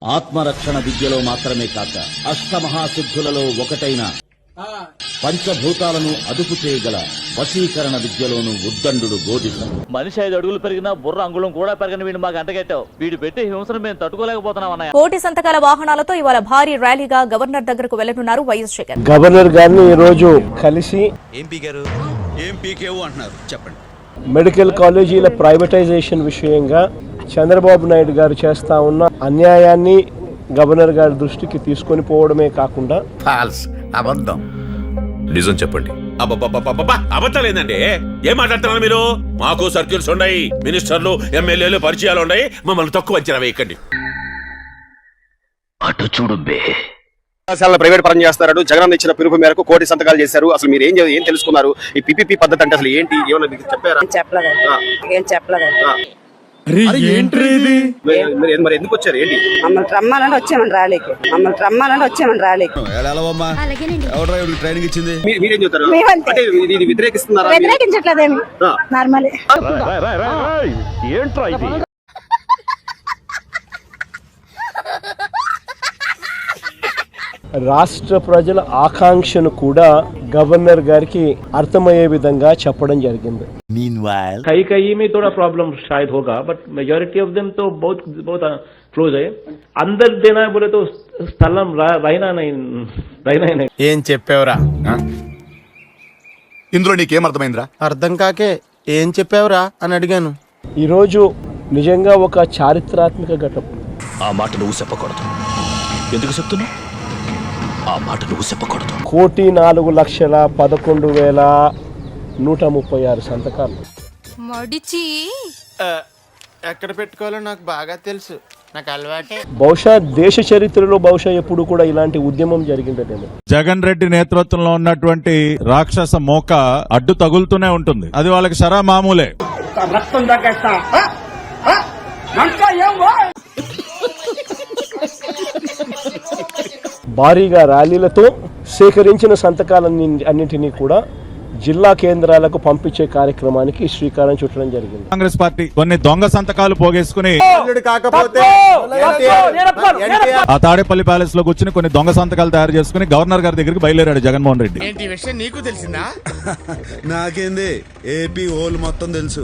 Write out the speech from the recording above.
ఆత్మరక్షణ విద్యలో మాత్రమే కాక అష్టమహాసిద్ధులలో ఒకటైన పంచభూతాలను అదుపు చేయగల వశీకరణ విద్యలోను ఉద్దండు బోధిత. మనిషి 5 అడుగులు పెరిగినా బుర్ర అంగుళం కూడా పెరగని వీడు మాకు అంటగట్టావు. వీడు పెట్టి హింసను మేము తట్టుకోలేకపోతున్నాం అన్నయ్య. కోటి సంతకాల వాహనాలతో ఇవాళ భారీ ర్యాలీగా గవర్నర్ దగ్గరకు వెళ్లనున్నారు వైఎస్ జగన్. గవర్నర్ గారిని ఈ రోజు కలిసి ఏం పీకేవు అంటున్నారు చెప్పండి. మెడికల్ కాలేజీల ప్రైవేటైజేషన్ విషయంగా చంద్రబాబు నాయుడు గారు చేస్తా ఉన్న అన్యాయాన్ని గవర్నర్ గారి దృష్టికి తీసుకొని పోవడమే కాకుండా ఫాల్స్ అబద్ధం నిజం చెప్పండి. అబద్ధాలేందండి. ఏం మాట్లాడుతున్నారు మీరు? మాకు సర్కిల్స్ ఉన్నాయి, మినిస్టర్లు ఎమ్మెల్యేలు పరిచయాలు ఉన్నాయి. మమ్మల్ని తక్కువ అంచనా వేయకండి. అటు చూడు బే. ప్రైవేట్ పరం చేస్తారు. జగన్ ఇచ్చిన పిలుపు మేరకు కోటి సంతకాలు చేశారు. అసలు మీరు ఏం తెలుసుకున్నారు? ఈ పిపిపి పద్ధతి అంటే అసలు ఏంటి? ఏమన్నా మీకు చెప్పారా? చెప్పలేదు. మరి ఎందుకు వచ్చారు? ఏంటి మమ్మల్ని రమ్మాలని వచ్చామని రాలేకి. ట్రైనింగ్ ఇచ్చింది. మీరేం చెప్తారు? అంటే ఇది వ్యతిరేకిస్తున్నారా? వ్యతిరేకించట్లేదేమి, నార్మలే. ఏంట్రా ఇది? రాష్ట్ర ప్రజల ఆకాంక్షను కూడా గవర్నర్ గారికి అర్థమయ్యే విధంగా చెప్పడం జరిగింది. कई में थोड़ा प्रॉब्लम शायद होगा, बट मेजॉरिटी ऑफ देम तो बहुत क्लोज है. अंदर देना है बोले तो स्थलम रहना नहीं. ఏం చెప్పావురా? ఇందులో నీకేం అర్థమైందిరా? అర్థం కాకే ఏం చెప్పావురా అని అడిగాను. ఈరోజు నిజంగా ఒక చారిత్రాత్మక ఘట్టం. ఆ మాట నువ్వు చెప్పకూడదు. ఎందుకు చెప్తున్నావు? ఆ మాట నువ్వు చెప్పకూడదు. 1,04,1136 సంతకాలు. ఎక్కడ పెట్టుకోవాలో నాకు బాగా తెలుసు, నాకు అలవాటే. బహుశా దేశ చరిత్రలో ఎప్పుడు కూడా ఇలాంటి ఉద్యమం జరిగిందనేమో. జగన్ రెడ్డి నేతృత్వంలో ఉన్నటువంటి రాక్షస మోక అడ్డు తగులుతూనే ఉంటుంది. అది వాళ్ళకి సరా మామూలే. భారీగా ర్యాలీలతో సేకరించిన సంతకాలన్నింటినీ కూడా జిల్లా కేంద్రాలకు పంపించే కార్యక్రమానికి శ్రీకారం చుట్టడం జరిగింది. కాంగ్రెస్ పార్టీ కొన్ని దొంగ సంతకాలు పోగేసుకుని ఆ తాడేపల్లి ప్యాలెస్ లో కూర్చుని కొన్ని దొంగ సంతకాలు తయారు చేసుకుని గవర్నర్ గారి దగ్గరికి బయలుదేరాడు జగన్మోహన్ రెడ్డి. నీకు తెలిసిందా? నాకేంది, ఏపీ హోల్ మొత్తం తెలుసు.